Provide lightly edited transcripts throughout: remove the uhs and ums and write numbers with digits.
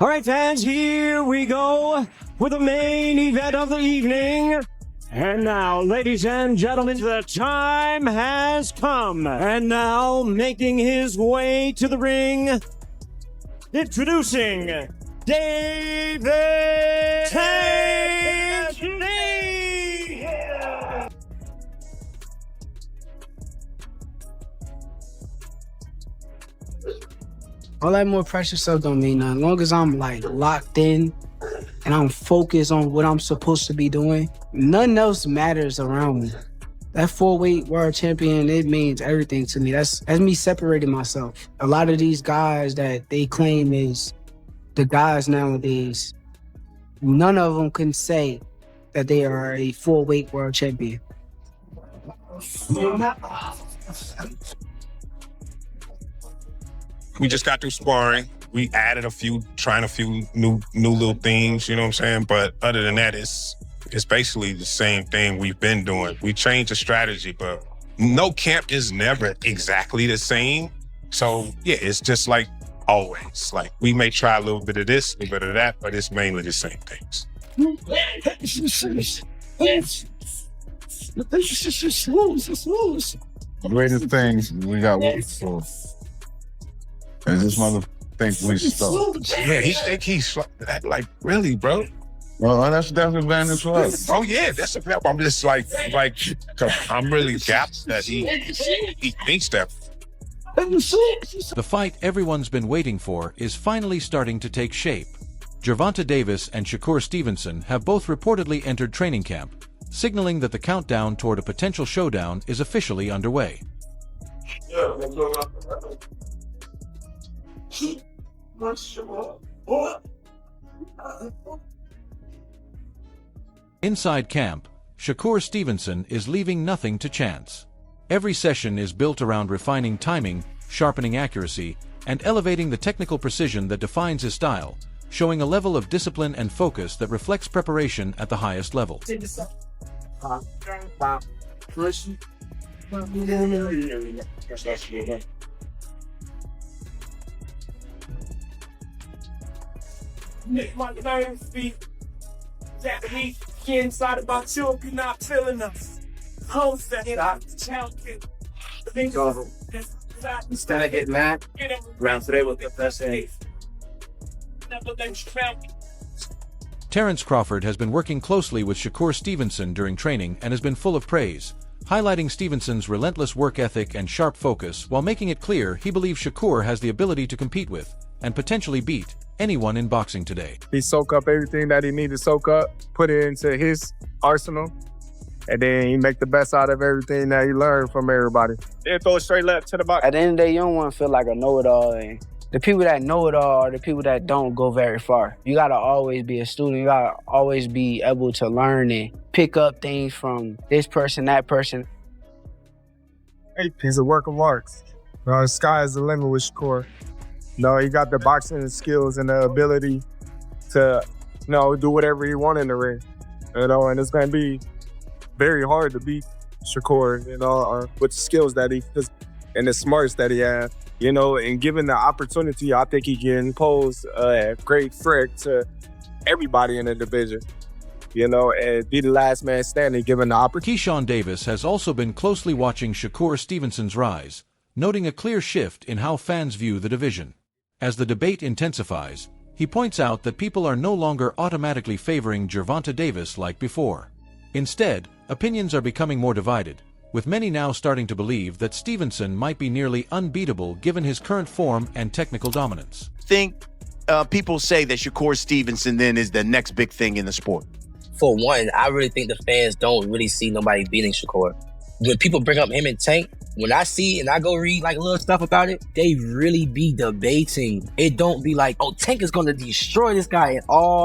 All right, fans, here we go with the main event of the evening. And now, ladies and gentlemen, the time has come. And now, making his way to the ring, introducing David Tank Lee. All that more pressure stuff don't mean nothing. As long as I'm like locked in and I'm focused on what I'm supposed to be doing, nothing else matters around me. That 4-weight world champion, it means everything to me. That's me separating myself. A lot of these guys that they claim is the guys nowadays, none of them can say that they are a 4-weight world champion. We just got through sparring. We added trying a few new little things, you know what I'm saying? But other than that, it's basically the same thing we've been doing. We changed the strategy, but no camp is never exactly the same. So yeah, it's just like always. Like we may try a little bit of this, a little bit of that, but it's mainly the same things. The greatest things we got work for. And this mother think we stole. Yeah, he think he's like really, bro. Well, that's the advantage for us. Oh yeah, that's a fact. I'm just like, cause I'm really gapped that he thinks that. The fight everyone's been waiting for is finally starting to take shape. Gervonta Davis and Shakur Stevenson have both reportedly entered training camp, signaling that the countdown toward a potential showdown is officially underway. Inside camp, Shakur Stevenson is leaving nothing to chance. Every session is built around refining timing, sharpening accuracy, and elevating the technical precision that defines his style, showing a level of discipline and focus that reflects preparation at the highest level. Make my nerves be Japanese inside about you if you're not feeling us. Host that champion. Instead of getting mad, round today will get best in. Terrence Crawford has been working closely with Shakur Stevenson during training and has been full of praise, highlighting Stevenson's relentless work ethic and sharp focus while making it clear he believes Shakur has the ability to compete with, and potentially beat, anyone in boxing today. He soak up everything that he needed to soak up, put it into his arsenal, and then he make the best out of everything that he learned from everybody. Then throw it straight left to the box. At the end of the day, you don't want to feel like a know-it-all. And the people that know it all are the people that don't go very far. You gotta always be a student. You gotta always be able to learn and pick up things from this person, that person. He's a work of art. The sky is the limit with Shakur. He got the boxing skills and the ability to, do whatever he wants in the ring. And it's gonna be very hard to beat Shakur, with the skills that he has and the smarts that he has. And given the opportunity, I think he can pose a great threat to everybody in the division. And be the last man standing given the opportunity. Keyshawn Davis has also been closely watching Shakur Stevenson's rise, noting a clear shift in how fans view the division. As the debate intensifies, he points out that people are no longer automatically favoring Gervonta Davis like before. Instead, opinions are becoming more divided, with many now starting to believe that Stevenson might be nearly unbeatable given his current form and technical dominance. I think people say that Shakur Stevenson then is the next big thing in the sport. For one, I really think the fans don't really see nobody beating Shakur. When people bring up him and Tank, when I see and I go read like little stuff about it, they really be debating. It don't be like, oh, Tank is gonna destroy this guy and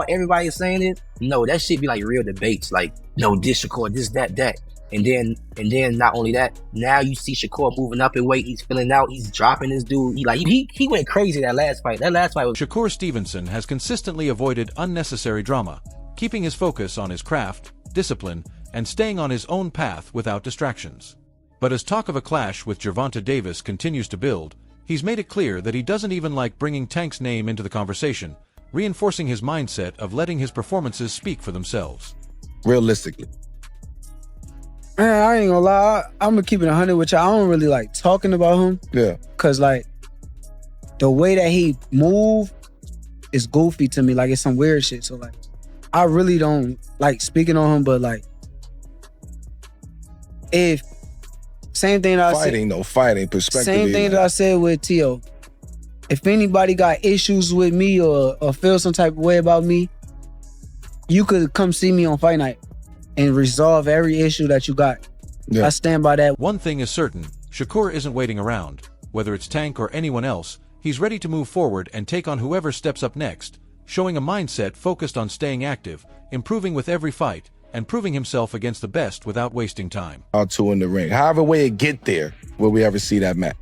everybody is saying it. No, that shit be like real debates. Like, no, this Shakur, this, that. And then not only that, now you see Shakur moving up in weight. He's filling out. He's dropping this dude. He went crazy that last fight. That last fight was... Shakur Stevenson has consistently avoided unnecessary drama, keeping his focus on his craft, discipline, and staying on his own path without distractions. But as talk of a clash with Gervonta Davis continues to build, he's made it clear that he doesn't even like bringing Tank's name into the conversation, reinforcing his mindset of letting his performances speak for themselves. Realistically. Man, I ain't gonna lie. I'm gonna keep it 100 with y'all. I don't really like talking about him. Yeah. Cause like the way that he move is goofy to me. Like it's some weird shit. So like I really don't like speaking on him, but like if same thing that Fighting perspective. Same thing that I said with T.O. If anybody got issues with me or feel some type of way about me, you could come see me on fight night and resolve every issue that you got. Yeah. I stand by that. One thing is certain, Shakur isn't waiting around. Whether it's Tank or anyone else, he's ready to move forward and take on whoever steps up next, showing a mindset focused on staying active, improving with every fight, and proving himself against the best without wasting time. Out two in the ring. However way it get there, will we ever see that match?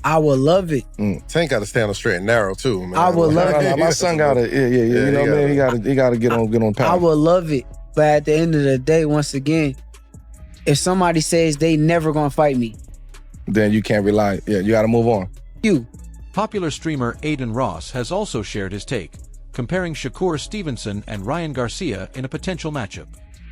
I would love it. Tank got to stand on straight and narrow too, man. I would love it. My son gotta, you know what I mean? He gotta get on power. I would love it. But at the end of the day, once again, if somebody says they never gonna fight me, then you can't rely. Yeah, you gotta move on. Popular streamer Aiden Ross has also shared his take, comparing Shakur Stevenson and Ryan Garcia in a potential matchup.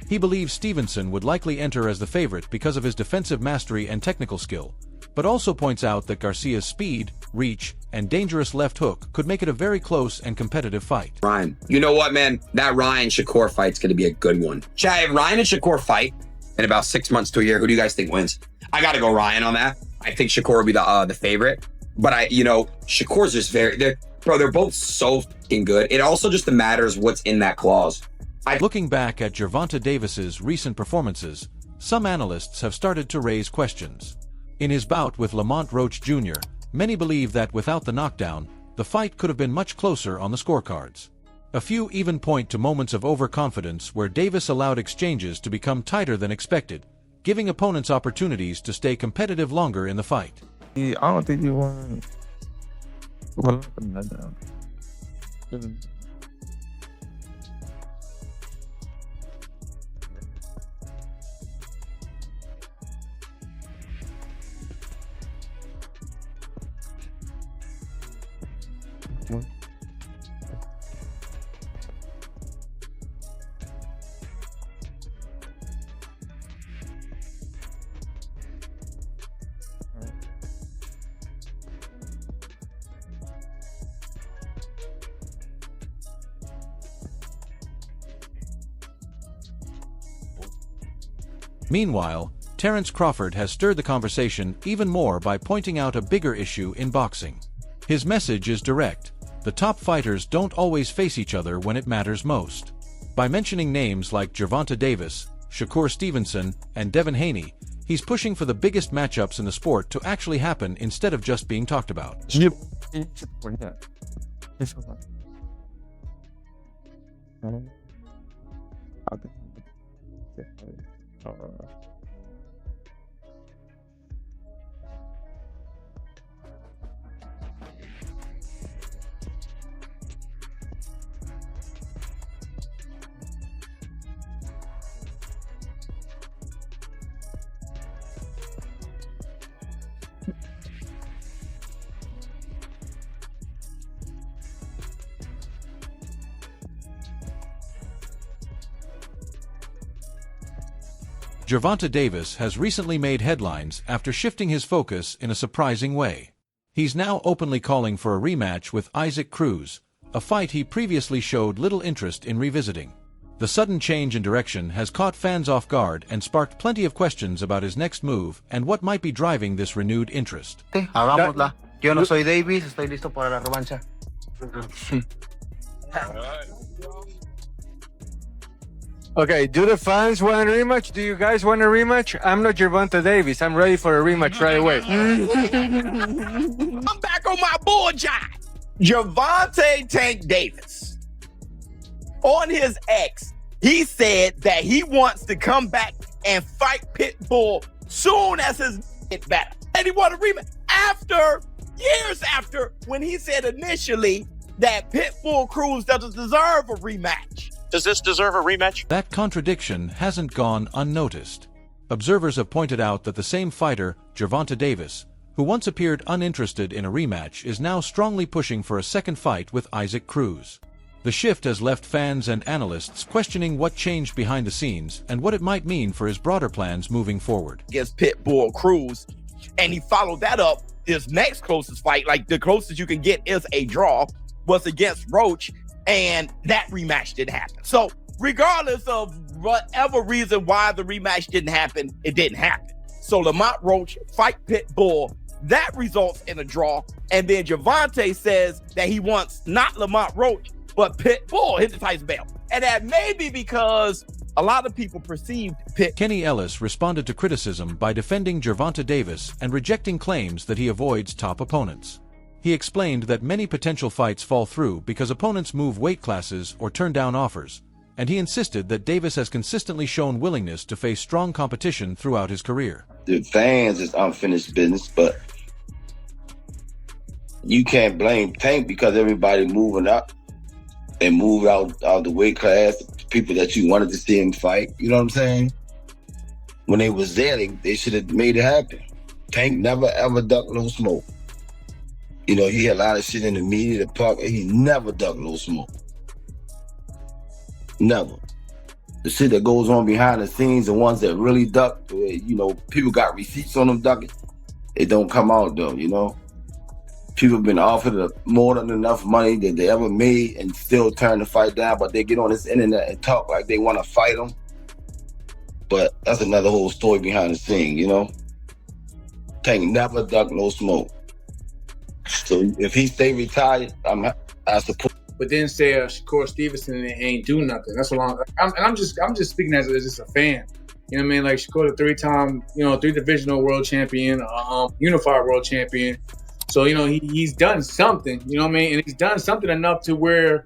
He believes Stevenson would likely enter as the favorite because of his defensive mastery and technical skill, but also points out that Garcia's speed, reach, and dangerous left hook could make it a very close and competitive fight. Ryan, you know what, man? That Ryan-Shakur fight's going to be a good one. Chad, if Ryan and Shakur fight in about 6 months to a year, who do you guys think wins? I got to go Ryan on that. I think Shakur will be the favorite. But Shakur's just they're both so fucking good. It also just matters what's in that clause. Looking back at Gervonta Davis's recent performances, some analysts have started to raise questions. In his bout with Lamont Roach Jr., many believe that without the knockdown, the fight could have been much closer on the scorecards. A few even point to moments of overconfidence where Davis allowed exchanges to become tighter than expected, giving opponents opportunities to stay competitive longer in the fight. I don't think you want Meanwhile, Terrence Crawford has stirred the conversation even more by pointing out a bigger issue in boxing. His message is direct. The top fighters don't always face each other when it matters most. By mentioning names like Gervonta Davis, Shakur Stevenson, and Devin Haney, he's pushing for the biggest matchups in the sport to actually happen instead of just being talked about. Gervonta Davis has recently made headlines after shifting his focus in a surprising way. He's now openly calling for a rematch with Isaac Cruz, a fight he previously showed little interest in revisiting. The sudden change in direction has caught fans off guard and sparked plenty of questions about his next move and what might be driving this renewed interest. Hagámosla. Yo no soy Davis, estoy listo para la revancha. Okay, do the fans want a rematch? Do you guys want a rematch? I'm not Gervonta Davis. I'm ready for a rematch right away. I'm back on my board, John. Gervonta Tank Davis. On his X, he said that he wants to come back and fight Pitbull soon as his get better. And he want a rematch years after, when he said initially that Pitbull Cruz doesn't deserve a rematch. Does this deserve a rematch? That contradiction hasn't gone unnoticed. Observers have pointed out that the same fighter, Gervonta Davis, who once appeared uninterested in a rematch, is now strongly pushing for a second fight with Isaac Cruz. The shift has left fans and analysts questioning what changed behind the scenes and what it might mean for his broader plans moving forward. Against Pitbull Cruz, and he followed that up. His next closest fight, like the closest you can get is a draw, was against Roach, and that rematch didn't happen. So regardless of whatever reason why the rematch didn't happen, it didn't happen. So Lamont Roach fight Pitbull, that results in a draw. And then Gervonta says that he wants not Lamont Roach, but Pitbull, hit the Tyson belt. And that may be because a lot of people perceived Kenny Ellis responded to criticism by defending Gervonta Davis and rejecting claims that he avoids top opponents. He explained that many potential fights fall through because opponents move weight classes or turn down offers, and he insisted that Davis has consistently shown willingness to face strong competition throughout his career. The fans is unfinished business, but you can't blame Tank because everybody moving up and moved out the weight class, people that you wanted to see him fight. You know what I'm saying? When they was there, they should have made it happen. Tank never ever ducked no smoke. You know, he had a lot of shit in the media, the park, and he never ducked no smoke. Never. The shit that goes on behind the scenes, the ones that really duck, you know, people got receipts on them ducking, it don't come out though, you know? People have been offered more than enough money that they ever made and still turn the fight down, but they get on this internet and talk like they want to fight them. But that's another whole story behind the scene, you know? Tank never ducked no smoke. So if he stay retired, I support. But then say Shakur Stevenson ain't do nothing. That's what I'm just speaking as just a fan. You know what I mean? Like Shakur, the three-time, you know, 3-divisional world champion, unified world champion. So, you know, he's done something, you know what I mean? And he's done something enough to where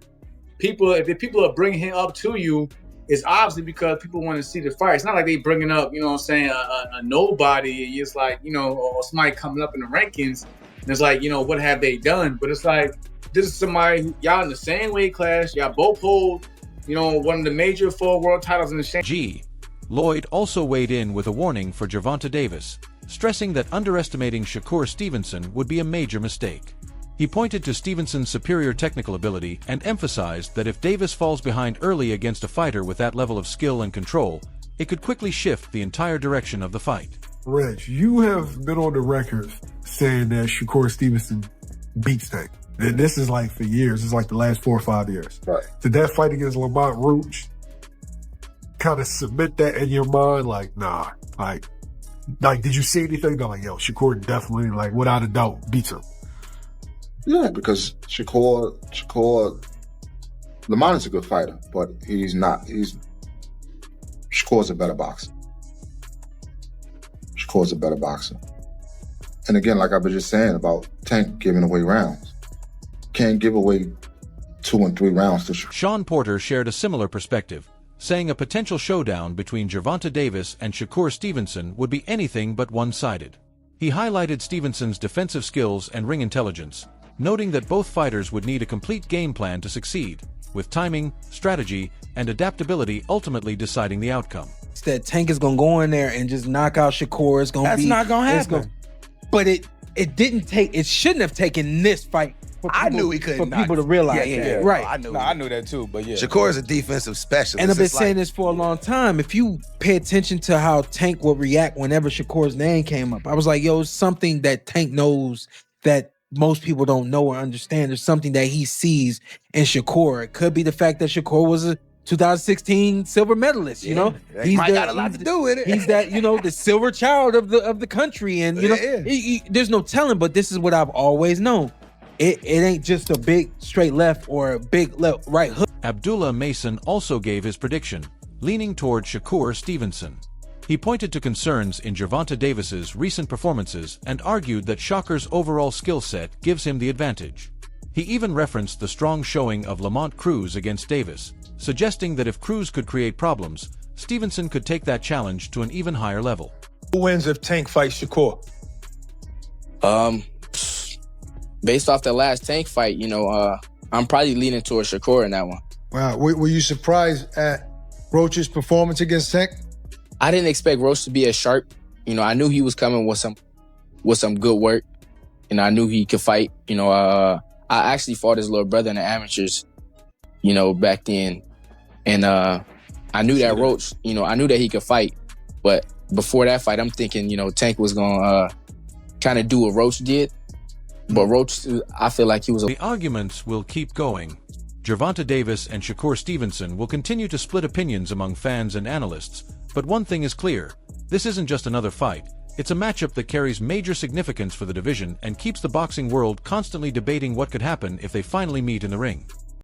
people, if the people are bringing him up to you, it's obviously because people want to see the fight. It's not like they bringing up, you know what I'm saying, a nobody. It's like, you know, or somebody coming up in the rankings. And it's like, you know, what have they done? But it's like, this is somebody, y'all in the same weight class. Y'all both hold, you know, one of the major 4 world titles in the same. Lloyd also weighed in with a warning for Gervonta Davis, stressing that underestimating Shakur Stevenson would be a major mistake. He pointed to Stevenson's superior technical ability and emphasized that if Davis falls behind early against a fighter with that level of skill and control, it could quickly shift the entire direction of the fight. Reg, you have been on the record saying that Shakur Stevenson beats Tank. And this is like for years. It's like the last 4 or 5 years. Right. Did that fight against Lamont Roach kind of submit that in your mind? Like, nah. Like, did you see anything? They're like, yo, Shakur definitely, like, without a doubt, beats him. Yeah, because Shakur, Lamont is a good fighter, but Shakur's a better boxer. Shakur's a better boxer. And again, like I was just saying about Tank giving away rounds. Can't give away 2 and 3 rounds to Shakur. Sean Porter shared a similar perspective, saying a potential showdown between Gervonta Davis and Shakur Stevenson would be anything but one-sided. He highlighted Stevenson's defensive skills and ring intelligence, noting that both fighters would need a complete game plan to succeed, with timing, strategy, and adaptability ultimately deciding the outcome. That Tank is gonna go in there and just knock out Shakur. It's gonna That's not gonna happen. But it shouldn't have taken this fight. I knew he couldn't. For people to realize, right? I knew that too. But yeah, Shakur is a defensive specialist. And I've been saying this for a long time. If you pay attention to how Tank would react whenever Shakur's name came up, I was like, yo, it's something that Tank knows that most people don't know or understand. There's something that he sees in Shakur. It could be the fact that Shakur was a 2016 silver medalist. You know, he might got a lot to do with it. He's that, you know, the silver child of the country, and you know, there's no telling. But this is what I've always known. It ain't just a big straight left or a big left right hook. Abdullah Mason also gave his prediction, leaning toward Shakur Stevenson. He pointed to concerns in Gervonta Davis's recent performances and argued that Shakur's overall skill set gives him the advantage. He even referenced the strong showing of Lamont Cruz against Davis, suggesting that if Cruz could create problems, Stevenson could take that challenge to an even higher level. Who wins if Tank fights Shakur? Based off the last Tank fight, you know, I'm probably leaning towards Shakur in that one. Wow, were you surprised at Roach's performance against Tank? I didn't expect Roach to be as sharp. You know, I knew he was coming with some good work, and I knew he could fight. You know, I actually fought his little brother in the amateurs. back then. And I knew that Roach, I knew that he could fight. But before that fight, I'm thinking, Tank was going to kind of do what Roach did. But Roach, I feel like he was... The arguments will keep going. Gervonta Davis and Shakur Stevenson will continue to split opinions among fans and analysts. But one thing is clear. This isn't just another fight. It's a matchup that carries major significance for the division and keeps the boxing world constantly debating what could happen if they finally meet in the ring.